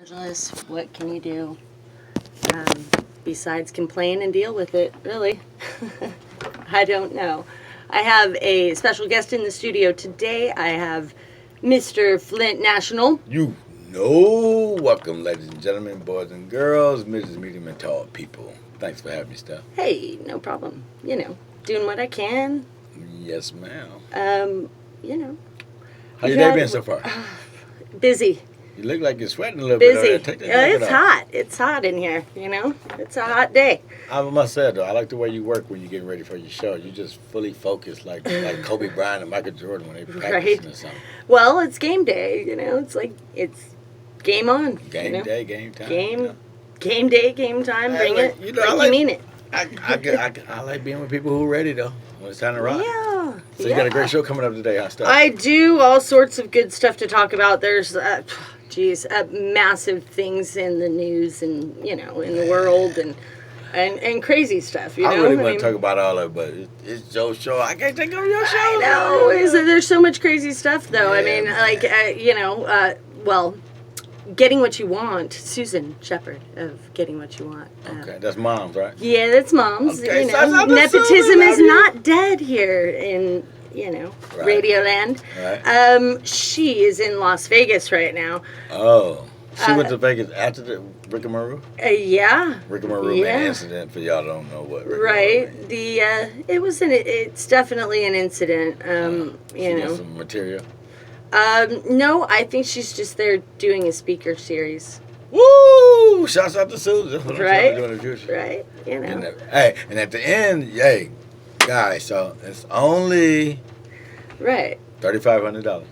Angeles, what can you do um, besides complain and deal with it, really? I don't know. I have a special guest in the studio today. I have Mr. Flint National. You know, welcome, ladies and gentlemen, boys and girls, midgets, medium, and tall people. Thanks for having me, Steph. Hey, no problem. Doing what I can. Yes, ma'am. You know. How your day been so far? Busy. You look like you're sweating a little Busy. bit. Take that jacket It's off. hot. It's hot in here, It's a hot day. I must say, though, I like the way you work when you're getting ready for your show. You just fully focused, like Kobe Bryant and Michael Jordan when they practicing or something. Well, it's game day, It's like, it's game on. Game day, game time. Game day, game time. Bring it. You mean it. I like being with people who are ready, though, when it's time to rock. Yeah. So you got a great show coming up today, huh, Steph? I do. All sorts of good stuff to talk about. There's, massive things in the news and, in the world and crazy stuff, I really want to talk about all of it, but it's your show. I can't take over your show. I know. There's so much crazy stuff, though. Yeah, Getting What You Want, Susan Sheppard of Getting What You Want. Okay, that's Mom's, right? Yeah, that's Mom's. Okay, so nepotism is not dead here in, Right. Radioland. Right. She is in Las Vegas right now. Oh. She went to Vegas after the Rickamaroo? Yeah. Rickamaroo man incident, for y'all don't know what Rickamaroo Right. means. It's definitely an incident. She got some material. No, I think she's just there doing a speaker series. Woo! Shouts out to Susan. That's what I'm trying to do in the future. Right. And at the end, guys, so it's only Right. $3,500.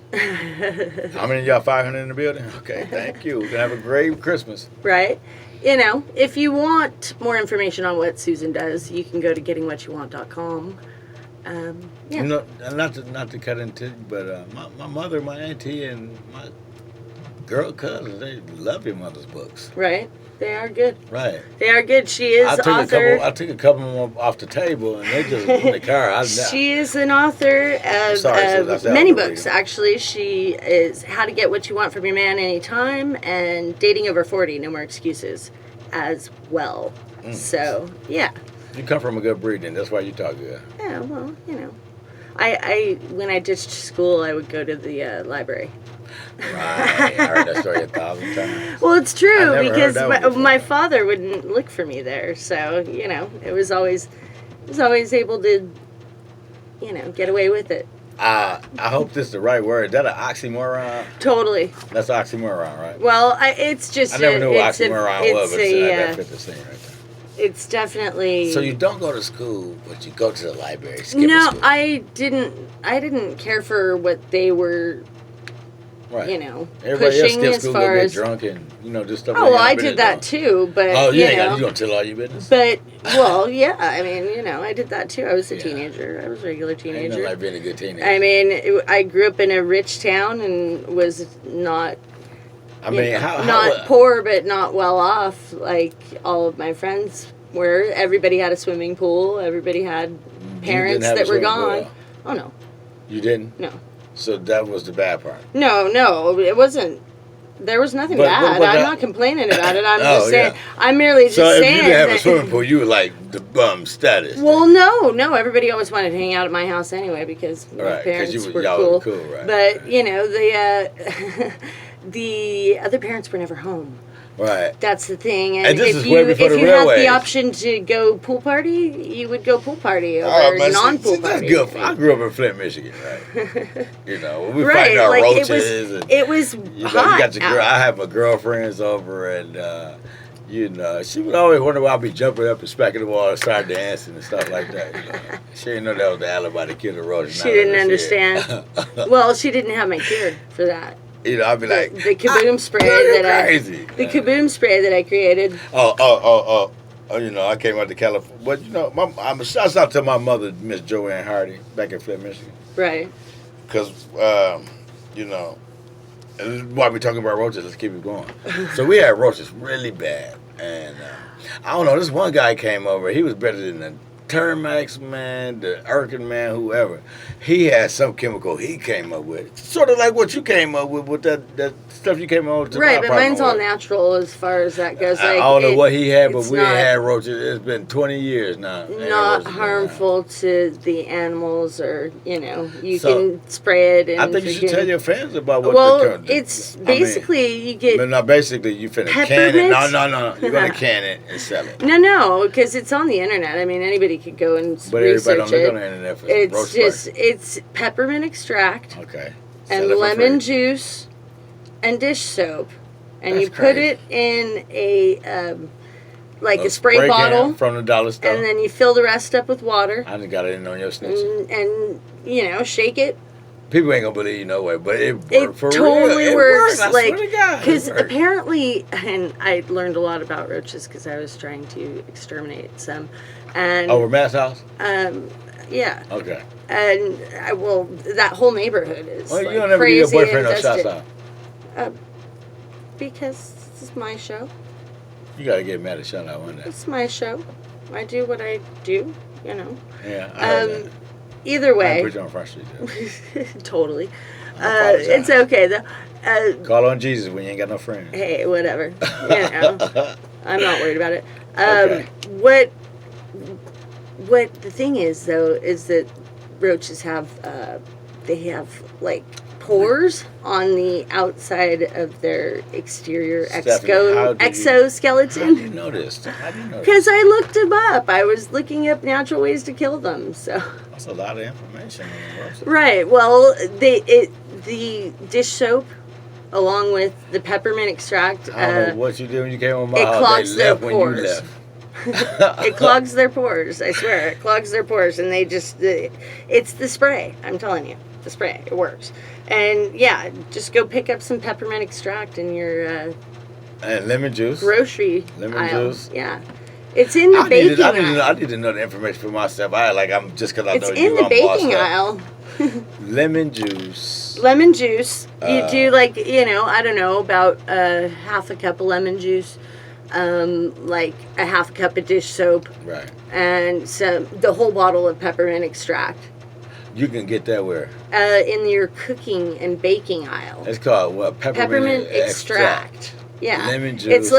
How many of y'all 500 in the building? Okay, thank you. We're going to have a great Christmas. Right. If you want more information on what Susan does, you can go to gettingwhatyouwant.com. Not to cut into, but my mother, my auntie, and my girl cousins, they love your mother's books. Right. They are good. Right. They are good. She is author. I took a couple of them off the table, and they just in the car. She is an author of many books, actually. She is How to Get What You Want from Your Man Anytime and Dating Over 40, No More Excuses as well. So, yeah. You come from a good breed, then. That's why you talk good. Yeah, well, I when I ditched school, I would go to the library. Right, I heard that story 1,000 times. Well, it's true because my before. father wouldn't look for me there, so it was always able to get away with it. I hope this is the right word. Is that an oxymoron? Totally. That's an oxymoron, right? Well, it's just I never knew what oxymoron was, but that fit the scene right there. It's definitely. So you don't go to school, but you go to the library. No, school. I didn't care for what they were. Right. Pushing Everybody else skips as school, far get as drunk and do stuff. Oh, well, I did that too, but you gonna tell all your business. But yeah, I mean, I did that too. I was a teenager. I was a regular teenager. Ain't no like being a good teenager. I mean, I grew up in a rich town and was not. Not poor, but not well off. Like all of my friends were. Everybody had a swimming pool. Everybody had parents that were gone. Oh no. You didn't? No. So that was the bad part. No, it wasn't. There was nothing bad. I'm not complaining about it. I'm just saying. I'm merely just saying. So if you didn't have a swimming pool, you were like the bum status. Well, no. Everybody always wanted to hang out at my house anyway because my parents were cool. Right? But the other parents were never home. Right. That's the thing. And this if is way before the you railways. had the option to go pool party, you would go pool party or non-pool party. That's good. I grew up in Flint, Michigan, right? When we fighting our like roaches. It was hot. You got your girl. I have my girlfriends over, and she would always wonder why I'd be jumping up and smacking the wall and start dancing and stuff like that. She didn't know that was the alibi to kill the roaches. She didn't understand. Well, she didn't have my cure for that. I'd be like the kaboom spray the kaboom spray that I created. I came out to California. But I'm a shout out to my mother, Miss Joanne Hardy, back in Flint, Michigan. Right. Because and while we're talking about roaches, let's keep it going. So we had roaches really bad, and I don't know. This one guy came over. He was better than the termites, man, the Erkin man, whoever, he had some chemical he came up with. Sort of like what you came up with that stuff you came up with. Right, but mine's all natural as far as that goes. I don't know what he had, but we ain't had roaches. It's been 20 years now. Not harmful to the animals, or you can spray it. And I think you should tell your fans about what. Well, it's basically you get. No, basically you finna can it. No. You're gonna can it and sell it. No, because it's on the internet. I mean, anybody could go and research it. But everybody don't look on the internet for it's peppermint extract. Okay. And lemon juice, and dish soap, and you put it in a a spray bottle from the dollar store, and then you fill the rest up with water. I done got it in on your snitching. And shake it. People ain't gonna believe you no way, but it worked for totally real. Works. I swear to God, because apparently, and I learned a lot about roaches because I was trying to exterminate some. And over Matt's house. Yeah. Okay. And that whole neighborhood is you don't ever give your boyfriend no shots out. Because this is my show. You gotta get Matt a shout out one day. It's my show. I do what I do. Yeah. Either way. I put you on Front Street. Totally. It's okay though. Call on Jesus when you ain't got no friends. Hey, whatever. I'm not worried about it. Okay. What the thing is though is that roaches have like pores on the outside of their exterior exoskeleton. How do you know this? Because I looked them up. I was looking up natural ways to kill them. So that's a lot of information. Right. Well, the dish soap, along with the peppermint extract. I don't know what you did when you came on my house. It clogs their pores. When you left. It clogs their pores. I swear, it clogs their pores, and they it's the spray. I'm telling you, the spray. It works. And yeah, just go pick up some peppermint extract in your and lemon juice, grocery lemon juice. Yeah, it's in the baking aisle. I need to know the information for myself. I'm just because I know it's in the baking aisle. Lemon juice. Lemon juice. You do I don't know, about half a cup of lemon juice. Like a half a cup of dish soap, right, and the whole bottle of peppermint extract. You can get that where? In your cooking and baking aisle. It's called what? Peppermint extract. Yeah. Lemon juice.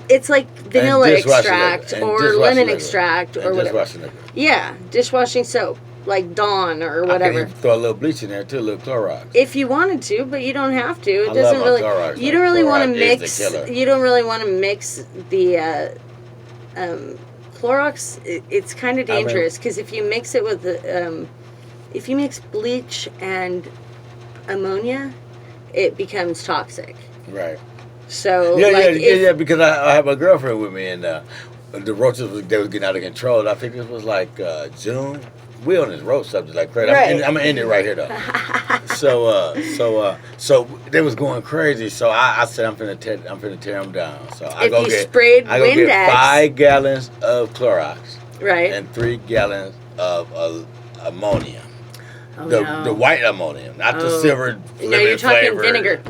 It's like vanilla extract or lemon extract or whatever. Dishwashing liquid. Yeah, dishwashing soap. Like Dawn or whatever. I can throw a little bleach in there too, a little Clorox. If you wanted to, but you don't have to. It I doesn't love really. Clorox, you don't really want to Clorox mix. is the killer. You don't really want to mix the Clorox. It's kind of dangerous because if you mix it with if you mix bleach and ammonia, it becomes toxic. Right. So yeah. Because I have a girlfriend with me, and the roaches was getting out of control. I think this was like June. We on this road subject like crazy. Right. I'm gonna end it right here though. So they was going crazy. So I said I'm finna tear them down. So I go get 5 gallons of Clorox. Right. And 3 gallons of ammonia. Oh, the white ammonium, not the silver. No, you're talking vinegar.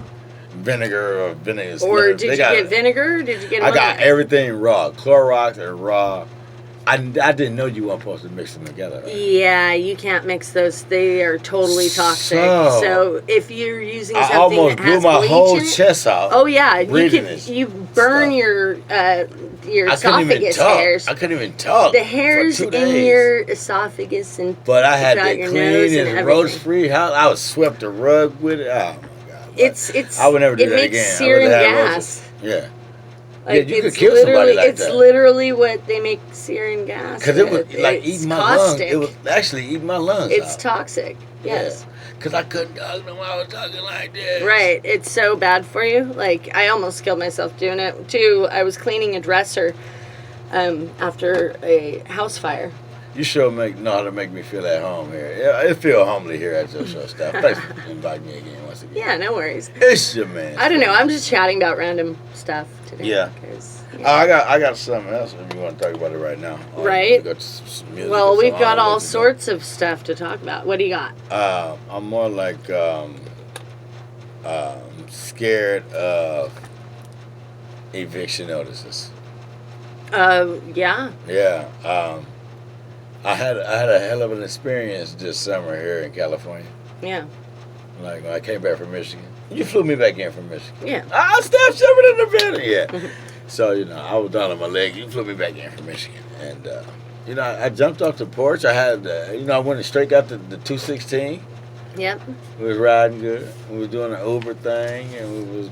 Vinegar or vinegar. Or did you get vinegar? Or did you get? I got everything raw, Clorox and raw. I didn't know you weren't supposed to mix them together. Right? Yeah, you can't mix those. They are totally toxic. So if you're using something I almost that has blew my bleach whole in it, chest out. Oh yeah, you burn your esophagus hairs. I couldn't even talk. The hairs for 2 in days. your esophagus and but I had the your clean and roach-free house. I was swept the rug with it. Oh my God! It's. I would never do that again. It makes searing gas. Yeah. Like you could kill somebody like that. It's literally what they make searing gas. Because it was like eating my lungs. It was actually eating my lungs. It's toxic. Yes. Because I couldn't talk no more. I was talking like this. Right. It's so bad for you. Like, I almost killed myself doing it, too. I was cleaning a dresser after a house fire. You sure know how to make me feel at home here. Yeah, it feel homely here at your show, Steph. Thanks for inviting me again once again. Yeah, no worries. It's your man. I don't know. I'm just chatting about random stuff today. Yeah. I got something else if you want to talk about it right now. Right. Well, we've got all sorts of stuff to talk about. What do you got? I'm more like scared of eviction notices. Yeah. Yeah. I had a hell of an experience this summer here in California. Yeah. Like when I came back from Michigan. You flew me back in from Michigan. Yeah. I Steph Sheppard in the building. Yeah. So, I was down on my leg. You flew me back in from Michigan. And, I jumped off the porch. I had, I went and straight got the 216. Yep. We was riding good. We was doing an Uber thing, and we was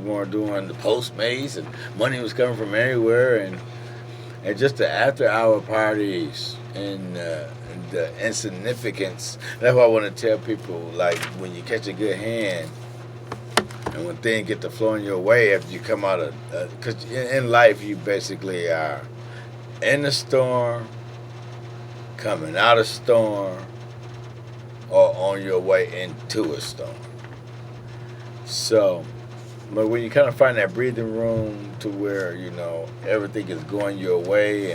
more doing the Postmates, and money was coming from everywhere, and just the after-hour parties and the insignificance. That's why I want to tell people, like, when you catch a good hand and when things get to flowing your way after you come out of, because in life you basically are in the storm, coming out of storm, or on your way into a storm. So, but when you kind of find that breathing room to where, everything is going your way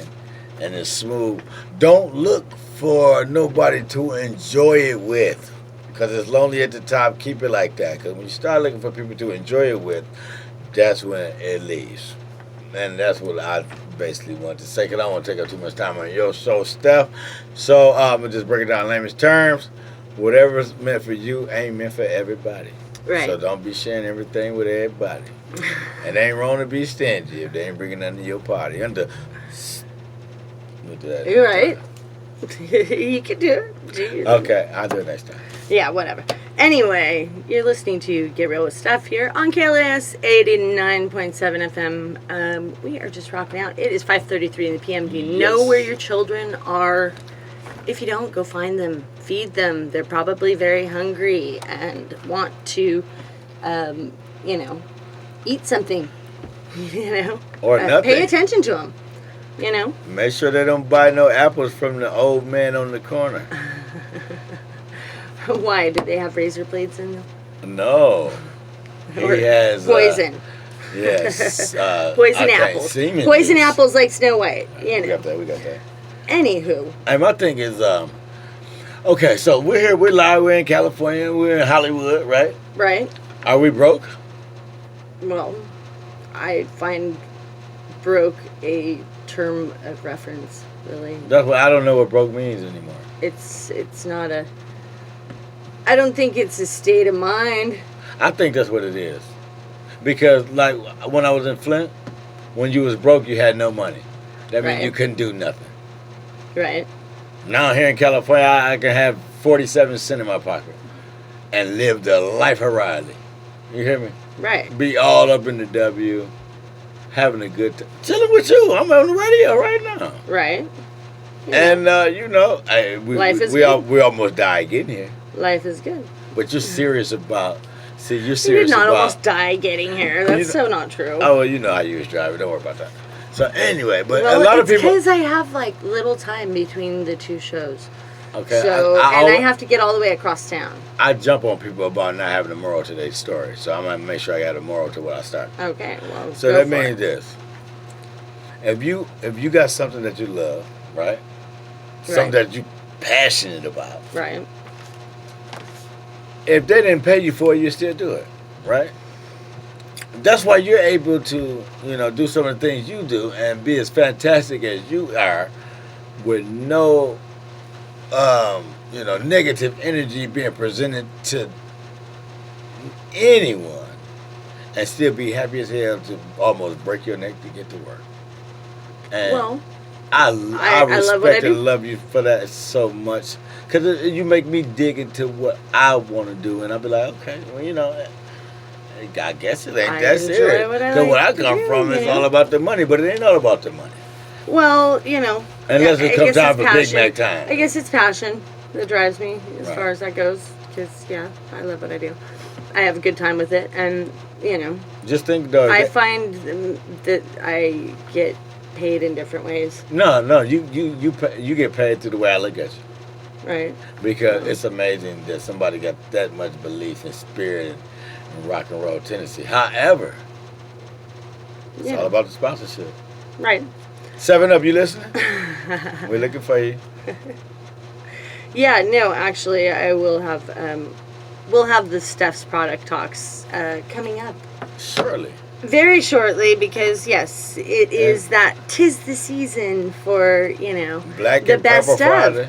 and it's smooth, don't look for nobody to enjoy it with. Because it's lonely at the top, keep it like that. Because when you start looking for people to enjoy it with, that's when it leaves. And that's what I basically want to say, because I don't want to take up too much time on your show, Steph. So I'm going to just break it down in layman's terms. Whatever's meant for you ain't meant for everybody. Right. So don't be sharing everything with everybody. And it ain't wrong to be stingy if they ain't bringing nothing to your party. You're right. You can do it. Okay, I'll do it next time. Yeah, whatever. Anyway, you're listening to Get Real with Steph here on KLAS 89.7 FM. We are just rocking out. It is 5:33 in the PM. Do you know where your children are? If you don't, go find them. Feed them. They're probably very hungry and want to, eat something. Or nothing. Pay attention to them. Make sure they don't buy no apples from the old man on the corner. Why? Did they have razor blades in them? No. He has poison. Yes. Poison apples. Poison apples like Snow White. We got that. Anywho. And my thing is, okay, so we're here, we're live, we're in California, we're in Hollywood, right? Right. Are we broke? Well, I find broke a term of reference, really. That's why I don't know what broke means anymore. It's not a... I don't think it's a state of mind. I think that's what it is. Because, like, when I was in Flint, when you was broke, you had no money. That means you couldn't do nothing. Right. Now here in California, I can have 47 cents in my pocket and live the life of Riley. You hear me? Right. Be all up in the W, having a good time. Chilling with you. I'm on the radio right now. Right. And, life is good. We almost died getting here. Life is good. But you're serious about... See, you're serious about... You did not almost die getting here. That's so not true. Oh, well, you know how you was driving. Don't worry about that. So, anyway, but a lot of people... because I have, little time between the two shows. Okay. So, I have to get all the way across town. I jump on people about not having a moral to their story. So, I'm going to make sure I got a moral to what I start. Okay, well, so that means this. If you got something that you love, right? Something that you're passionate about. Right. If they didn't pay you for it, you still do it, right? That's why you're able to, do some of the things you do and be as fantastic as you are with no, negative energy being presented to anyone and still be happy as hell to almost break your neck to get to work. And I respect and love you for that so much. Because you make me dig into what I want to do. And I'll be like, okay, well, I guess it ain't that serious. Because where I come from, it's all about the money. But it ain't all about the money. Well, unless it comes time for Big Mac time. I guess it's passion that drives me as far as that goes. Because, I love what I do. I have a good time with it. And, just think, though. I find that I get paid in different ways. No, you get paid through the way I look at you. Right. Because it's amazing that somebody got that much belief and spirit and rock and roll tendency. However, it's all about the sponsorship. Right. 7 Up, you listening? We're looking for you. Yeah, no, actually, I will have we'll have the Steph's product talks coming up. Surely. Very shortly, because yes, it is that 'tis the season for, you know, Black the and best Purple Friday.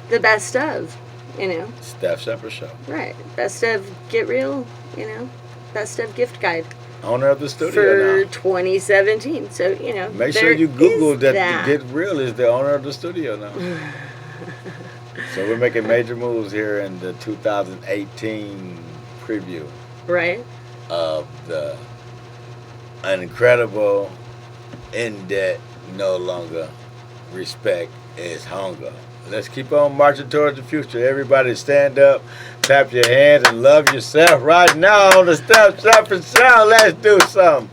The best of, you know. Steph Sheppard Show. Right. Best of Get Real, you know. Best of gift guide. Owner of the studio for now. 2017. So, you know. Make sure you Google that Get Real is the owner of the studio now. So we're making major moves here in the 2018 preview. Right. Of the incredible, in debt, no longer respect is hunger. Let's keep on marching towards the future. Everybody stand up, clap your hands, and love yourself right now on the Steph Sheppard Show. Let's do something.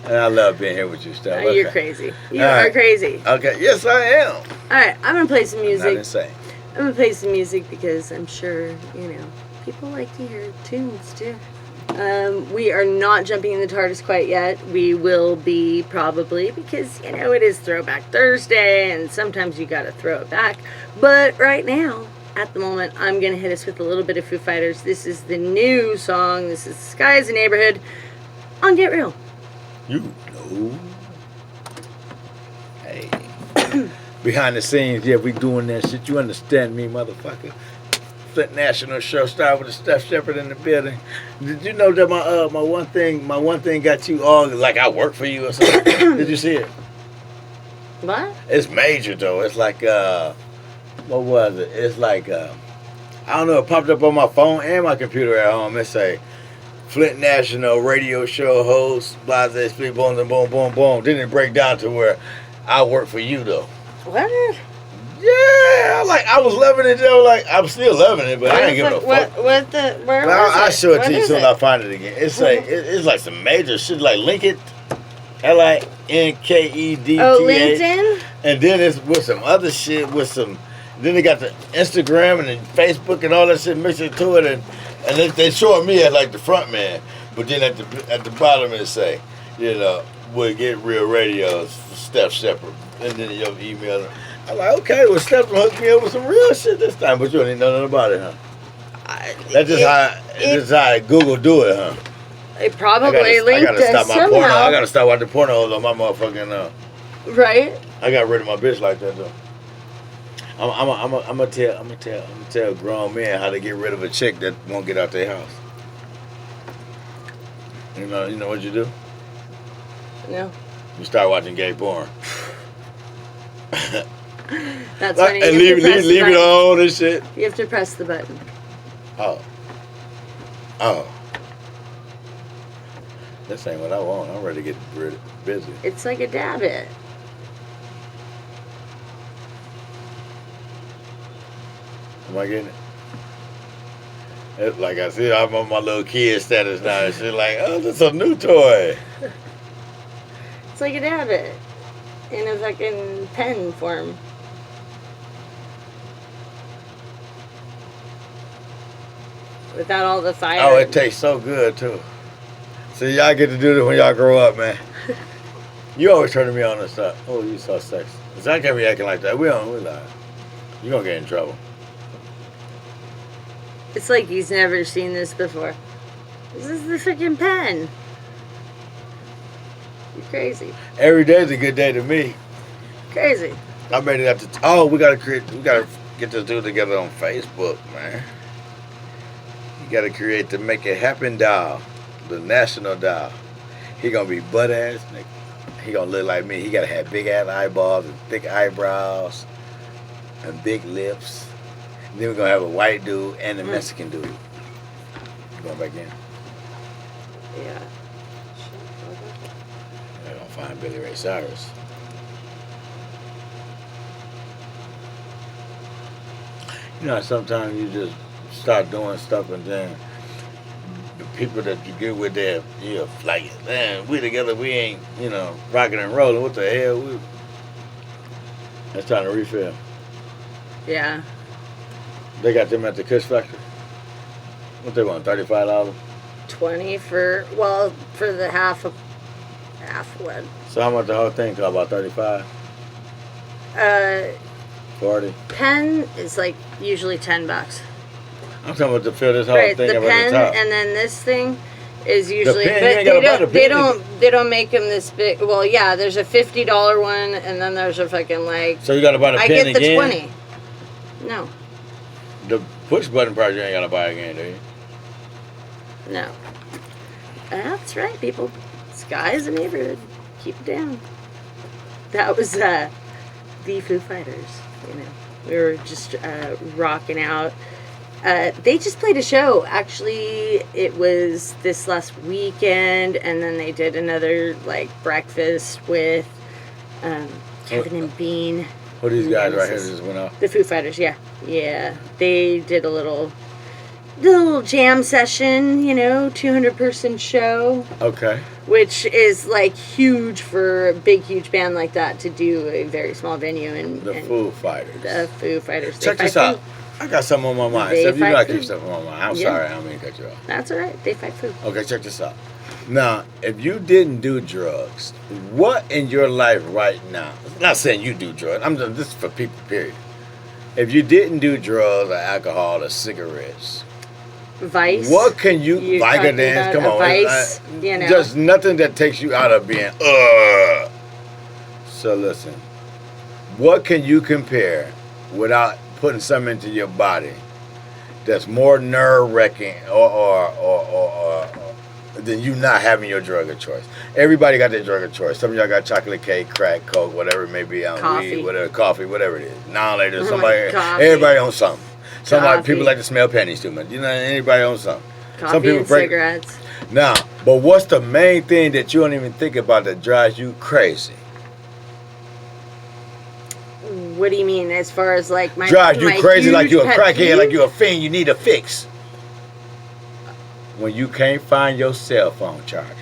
And I love being here with you, Steph. Okay. You're crazy. You are crazy. Okay, yes I am. All right, I'm going to play some music. Not insane. I'm going to play some music because I'm sure, you know, people like to hear tunes too. We are not jumping in the TARDIS quite yet. We will be probably, because, you know, it is Throwback Thursday and sometimes you got to throw it back. But right now, at the moment, I'm going to hit us with a little bit of Foo Fighters. This is the new song. This is Sky is a Neighborhood on Get Real. You know. Hey. Behind the scenes, yeah, we doing that shit. You understand me, motherfucker? Flint National show started with the Steph Sheppard in the building. Did you know that my one thing got you all like I work for you or something? Did you see it? What? It's major though. It's like what was it? It's like I don't know. It popped up on my phone and my computer at home. It say Flint National radio show host, blase, split, boom, and boom, boom, boom. Then it break down to where I work for you though. What? Yeah, I was loving it though. Like I'm still loving it, but I ain't giving a fuck. Where was I'll it? show it to you soon. I find it again. It's like it's like some major shit. Like Linked, LINKEDTH. Oh, LinkedIn. And then it's with some other shit with some. Then they got the Instagram and the Facebook and all that shit mixed into it, and they showing me as like the front man, but then at the bottom it say, you know, we Get Real Radio, Steph Sheppard, and then your email. I'm like, okay, well, Steph hooked me up with some real shit this time, but you don't know nothing about it, huh? That's just how Google do it, huh? It probably linked us somehow. Porno. I gotta stop watching porno on my motherfucking. Right. I got rid of my bitch like that though. I'm gonna tell grown men how to get rid of a chick that won't get out their house. You know what you do? No. You start watching gay porn. That's like, funny. And leave it on and shit. You have to press the button. Oh. This ain't what I want. I'm ready to get busy. It's like a dab it. Am I getting it? It's like I said, I'm on my little kid status now. And shit like, oh, that's a new toy. It's like a dab it. In a fucking pen form. Without all the fire. Oh, it tastes so good too. See, y'all get to do this when y'all grow up, man. You always turning me on and stuff. Oh, you so sexy. Cause I can't be acting like that. We lie. You gonna get in trouble. It's like he's never seen this before. This is the freaking pen. You're crazy. Every day is a good day to me. Crazy. I made it up to. We gotta get this dude together on Facebook, man. You gotta create the Make It Happen doll, the national doll. He gonna be butt ass nigga. He gonna look like me. He gotta have big ass eyeballs and thick eyebrows and big lips. And then we're gonna have a white dude and a Mexican dude. You going back in? Yeah. They're gonna find Billy Ray Cyrus. You know, sometimes you just start doing stuff and then the people that you get with there, you're like, man, we together, we ain't, rocking and rolling. What the hell? It's time to refill. Yeah. They got them at the Kush Factory. What they want, $35? $20 for the half one. So how much the whole thing cost? About $35? 40. Pen is like usually $10. I'm talking about to fill this whole right, thing the up pen, at the top. and then this thing is usually, pen, but they don't make them this big. Well, yeah, there's a $50 one, and then there's a fucking like. So you got to buy the pen again? I get the 20. No. The push button part you ain't got to buy again, do you? No. That's right, people. Sky is a neighborhood. Keep it down. That was the Foo Fighters. You know, we were just rocking out. They just played a show. Actually, it was this last weekend, and then they did another like breakfast with Kevin and Bean. Who these guys right here just went off? The Foo Fighters, yeah. They did a little jam session, 200-person show. Okay. Which is like huge for a big, huge band like that to do a very small venue. And Foo Fighters. The Foo Fighters. Check this out. I got something on my mind. So if you know I keep stuff on my mind. I'm sorry, I don't mean to cut you off. That's all right. They fight food. Okay, check this out. Now, if you didn't do drugs, what in your life right now? I'm not saying you do drugs. This is for people, period. If you didn't do drugs or alcohol or cigarettes, Vice. what can you Vicodins? Come on, Vice. Just nothing that takes you out of being. So listen, what can you compare without putting something into your body that's more nerve-wracking or than you not having your drug of choice? Everybody got their drug of choice. Some of y'all got chocolate cake, crack, coke, whatever it may be, weed, whatever, coffee, whatever it is. Now later, everybody owns something. People like to smell pennies too much. Anybody owns something. Coffee Some people and cigarettes. Now, but what's the main thing that you don't even think about that drives you crazy? What do you mean, as far as like my drives you crazy, like you're a crackhead, like you're a fiend, you need a fix? When you can't find your cell phone charger.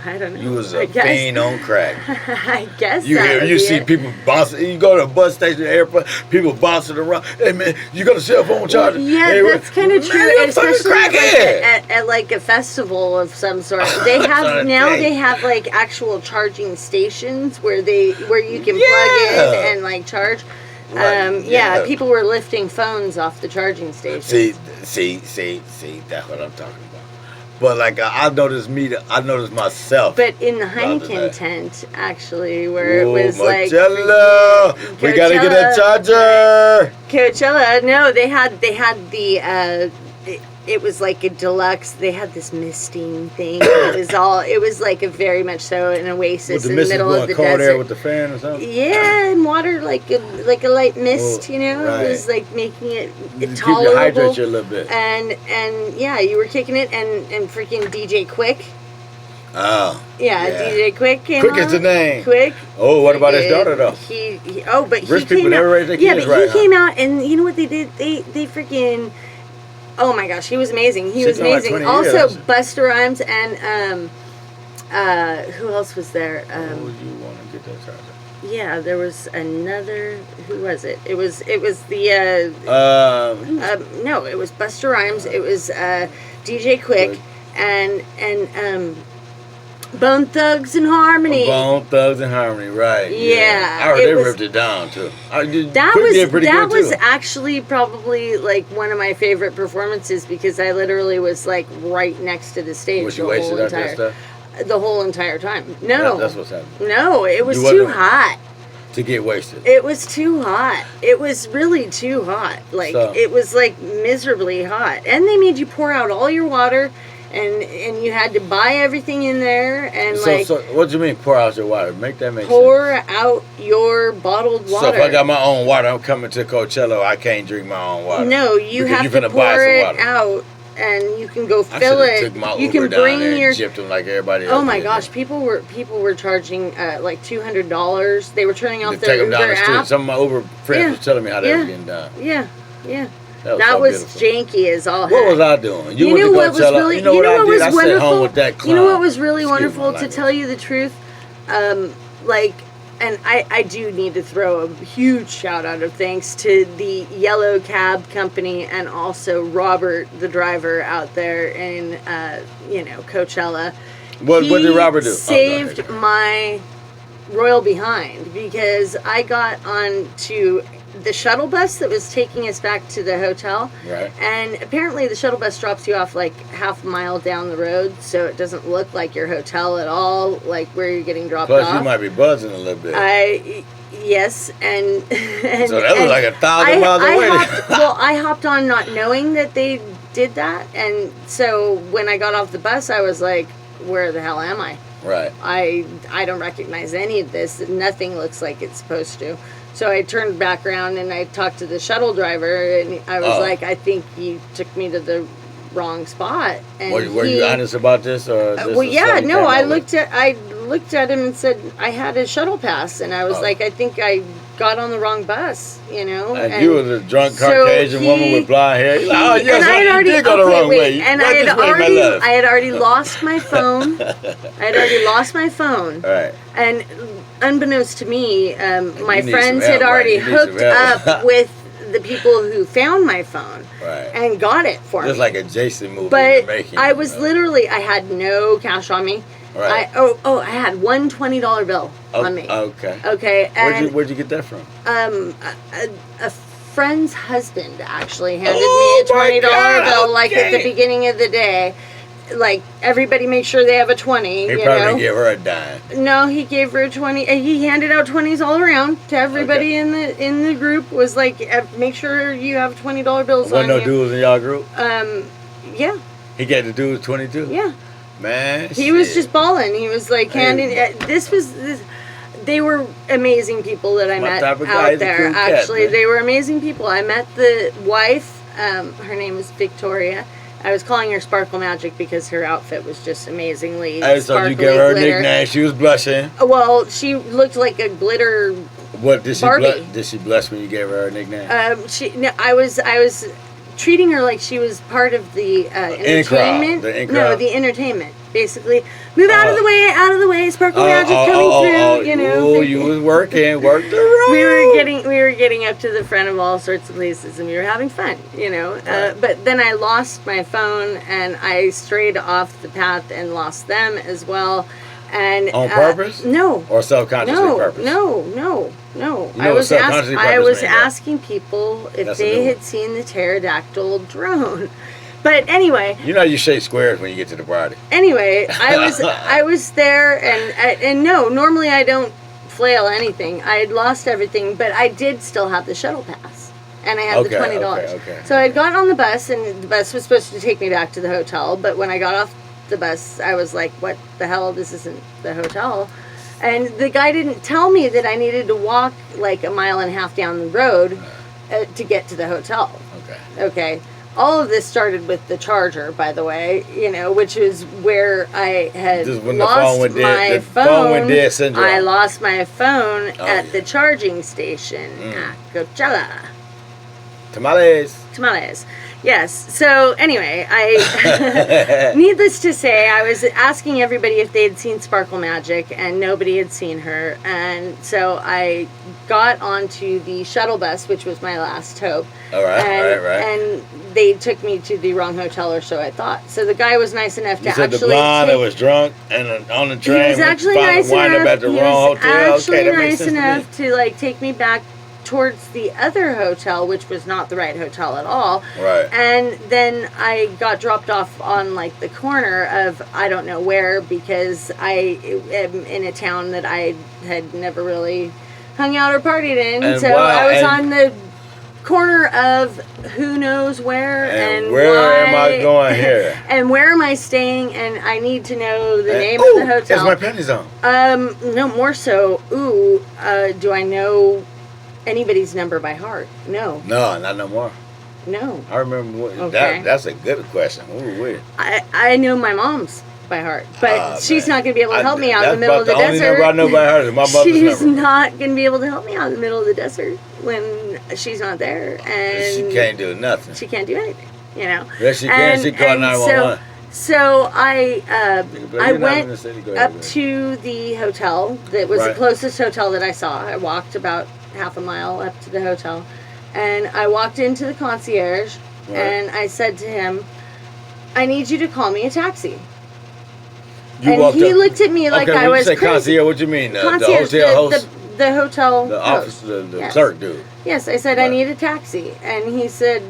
I don't know. You was a fiend on crack. I guess you see people bouncing. You go to a bus station, airport, people bouncing around. Hey man, you got a cell phone charger? Yeah, that's kind of true. Especially at like a festival of some sort. They have they have like actual charging stations where you can plug in and like charge. Right. People were lifting phones off the charging station. See, that's what I'm talking about. But like I noticed myself. But in the Heineken tent, actually, where it was like Coachella, we gotta get a charger. Coachella, no, they had the. It was like a deluxe. They had this misting thing. It was like a very much so an oasis in the middle of the cold desert. Air with the fan or something. Yeah, and water like a light mist. Right. It was like making it tolerable. Keep you hydrate you a little bit. And you were kicking it and freaking DJ Quick. Oh. Yeah, DJ Quick came Quick on. is the name. Quick. Oh, what about his daughter though? Rich people never raise their kids right. He came out, and you know what they did? They freaking. Oh my gosh, he was amazing. He was amazing. Like also, Busta Rhymes and who else was there? Who would you want to get that charger? Yeah, there was another. Who was it? It was the. No, it was Busta Rhymes. It was DJ Quick and Bone Thugs and Harmony. Bone Thugs and Harmony, right? Yeah, I heard they ripped it down too. That was actually probably like one of my favorite performances because I literally was like right next to the stage. Was you wasted out that stuff? The whole entire time. No, that's what's happening. No, it was too hot to get wasted. It was too hot. It was really too hot. Like it was like miserably hot, and they made you pour out all your water. And you had to buy everything in there and So what do you mean pour out your water? Make sense. Pour out your bottled water. So if I got my own water, I'm coming to Coachella, I can't drink my own water. No, you have to pour it out and you can go fill it. Took my you Uber can bring down your and gypped them like everybody else. Oh my gosh, people were charging like $200. They were turning off their Uber down the street. app. Some of my Uber friends was telling me how they were getting done. Yeah. That was janky as all heck. What was I doing? You know what was really, you know what I did? I sat home with that clown. You know what was really wonderful, to tell you the truth? And I do need to throw a huge shout out of thanks to the Yellow Cab Company and also Robert, the driver out there in, Coachella. What did Robert do? Saved my royal behind because I got on to the shuttle bus that was taking us back to the hotel. Right. And apparently the shuttle bus drops you off like half a mile down the road, so it doesn't look like your hotel at all, like where you're getting dropped off. Plus, you might be buzzing a little bit. Yes, and so that was like 1,000 miles away. I hopped on not knowing that they did that, and so when I got off the bus, I was like, where the hell am I? Right. I don't recognize any of this. Nothing looks like it's supposed to. So I turned back around and I talked to the shuttle driver, and I was like, I think you took me to the wrong spot. And were you honest about this, or well, yeah, no. I looked at him and said I had a shuttle pass, and I was like, I think I got on the wrong bus, you know. And you was a drunk Caucasian woman with blonde hair. Like, oh yes, and you did go the wrong way. And I had already lost my phone. Right. And unbeknownst to me, my friends had already hooked up with the people who found my phone and got it for me. Just like a Jason movie. But I was literally, I had no cash on me. Right. I had one $20 bill on me. Okay. Okay. And where'd you get that from? A friend's husband actually handed me a $20 bill, like at the beginning of the day. Like, everybody make sure they have a 20. He probably gave her a dime. No, he gave her a 20. He handed out 20s all around to everybody in the group. Was like, make sure you have $20 bills on you. Wasn't no dudes in y'all group? Yeah. He gave the dudes 22? Yeah. Man, he was just balling. He was like handing. They were amazing people that I met out there. Actually, they were amazing people. I met the wife. Her name is Victoria. I was calling her Sparkle Magic because her outfit was just amazingly sparkly. So you gave her a nickname. She was blushing. Well, she looked like a glitter. What did she Barbie. Did she blush when you gave her a nickname? I was treating her like she was part of the entertainment. The entertainment. Basically, move out of the way, Sparkle Magic coming through. You know. Oh, you was worked the road. We were getting up to the front of all sorts of places, and we were having fun. You know. Right. But then I lost my phone, and I strayed off the path and lost them as well. And on purpose? No. Or self-consciously purpose? No. You know I was asking people if they had seen the pterodactyl drone. But anyway, you know you shake squares when you get to the party. Anyway, I was there, and no, normally I don't flail anything. I had lost everything, but I did still have the shuttle pass, and I had the $20. Okay. So I'd gotten on the bus, and the bus was supposed to take me back to the hotel. But when I got off the bus, I was like, "What the hell? This isn't the hotel." And the guy didn't tell me that I needed to walk like a mile and a half down the road to get to the hotel. Okay. All of this started with the charger, by the way, you know, which is where I had lost my phone. I lost my phone at the charging station at Coachella. Tamales. Yes. So anyway, I needless to say, I was asking everybody if they had seen Sparkle Magic, and nobody had seen her. And so I got onto the shuttle bus, which was my last hope. All right. And they took me to the wrong hotel, or so I thought. So the guy was nice enough to actually. The blonde that was drunk and on the train. He was actually nice enough. He was actually nice enough to like take me back towards the other hotel, which was not the right hotel at all. Right. And then I got dropped off on like the corner of I don't know where, because I am in a town that I had never really hung out or partied in. And so I was on the corner of who knows where, and where am I going here? And where am I staying? And I need to know the name of the hotel. Is my panties on? No, more so. Do I know anybody's number by heart? No, not no more. No, I remember that's a good question. Ooh, I know my mom's by heart, but she's not going to be able to help me out in the middle of the desert. Only number I know by heart is my mother's she's number. not going to be able to help me out in the middle of the desert when she's not there, and she can't do nothing. She can't do anything, you know. Yes, she can. She called 911. So I went up to the hotel that was the closest hotel that I saw. I walked about half a mile up to the hotel, and I walked into the concierge, and I said to him, "I need you to call me a taxi." And he looked at me like I was crazy. Concierge, what you mean? Concierge, the hotel host? The hotel the office, the clerk dude. Yes, I said, I need a taxi. And he said,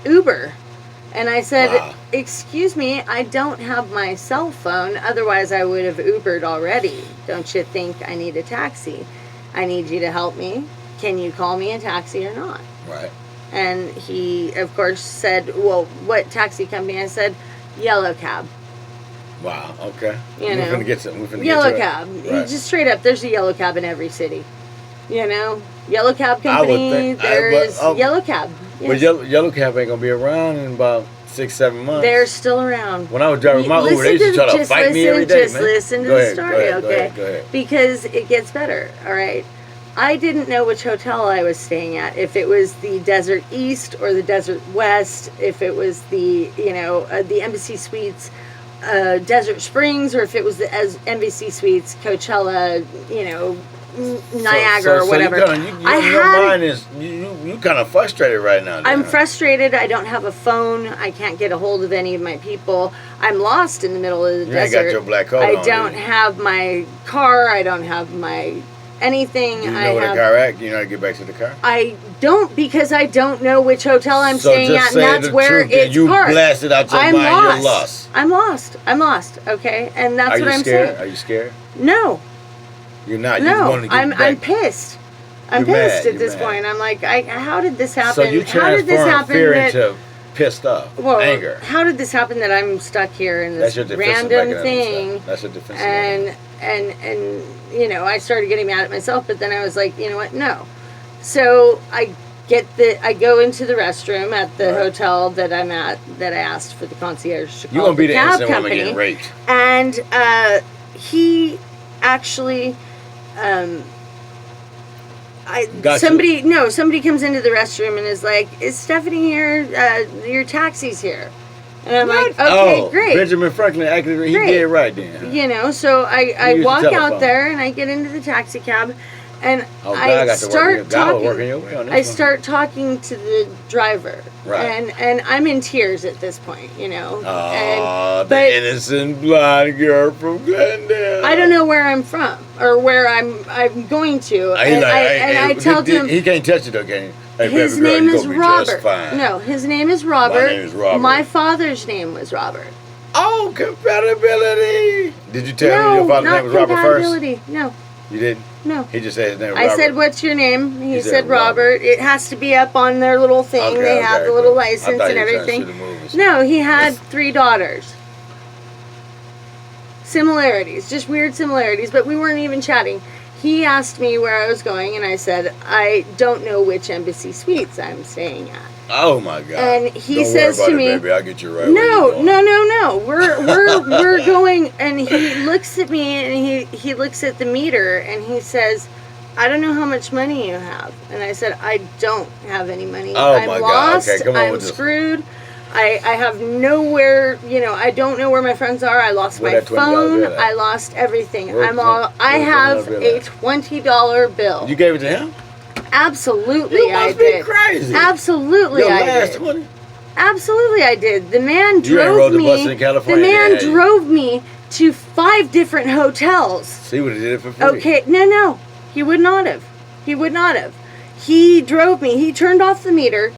Uber. And I said, excuse me, I don't have my cell phone. Otherwise, I would have Ubered already. Don't you think I need a taxi? I need you to help me. Can you call me a taxi or not? Right. And he, of course, said, well, what taxi company? I said, Yellow Cab. Wow, okay. We're going to get some. Yellow Cab. Right. Just straight up, there's a Yellow Cab in every city. Yellow Cab company, there's Yellow Cab. Yes. But Yellow Cab ain't going to be around in about 6-7 months. They're still around. When I was driving my Uber, they used to try to fight me every day, Just listen to the story, okay? Go ahead. Because it gets better, all right? I didn't know which hotel I was staying at, if it was the Desert East or the Desert West, if it was the, the Embassy Suites, Desert Springs, or if it was the Embassy Suites, Coachella, Niagara or whatever. Your mind is you kind of frustrated right now. I'm frustrated. I don't have a phone. I can't get a hold of any of my people. I'm lost in the middle of the desert. You ain't got your black coat I on, don't have my car. I don't have my anything. Do you know where the car at? Do you know how to get back to the car? I don't, because I don't know which hotel I'm staying at, and that's where it's you parked. Blasted out your mind. You're lost. I'm lost. Okay, and that's what I'm saying. Are you scared? No. You're not. No, I'm pissed. I'm pissed at this point. I'm like, how did this happen? So you transform fear into pissed off, anger. How did this happen that I'm stuck here in this random thing? That's your defense. And I started getting mad at myself, but then I was like, you know what? No. So I go into the restroom at the hotel that I'm at, that I asked for the concierge to call. You're gonna be the cab innocent woman getting raped. And he actually. Somebody comes into the restroom and is like, "Is Stephanie here? Your taxi's here." And I'm like, "Okay, great." Benjamin Franklin acted. He did right then. So I walk out there and I get into the taxi cab, and I start talking to the driver. Right. And I'm in tears at this point, the innocent blonde girl from Glendale. I don't know where I'm from or where I'm going to. I tell him he can't touch it, okay? Hey, his name is Robert. No, his name is Robert. My name is Robert. My father's name was Robert. Oh, compatibility. Did you tell him your father's name was Robert first? No. You didn't? No. He just said his name was Robert. I said, what's your name? He said Robert. It has to be up on their little thing. They have the little license and everything. No, he had 3 daughters. Similarities. Just weird similarities. But we weren't even chatting. He asked me where I was going, and I said, I don't know which Embassy Suites I'm staying at. Oh my God! And he says to me, "Baby, I'll get you right." No. We're going, and he looks at me, and he looks at the meter, and he says, "I don't know how much money you have." And I said, "I don't have any money. I'm lost. Okay, come on I'm screwed. I have nowhere. I don't know where my friends are. I lost my phone. I lost everything. I have a $20 bill." You gave it to him? Absolutely, I did. You must be crazy. Absolutely, I did. 20? Absolutely, I did. The man drove me. The bus in California. The man drove me to 5 different hotels. So he would have did it for free. Okay, no, he would not have. He drove me. He turned off the meter.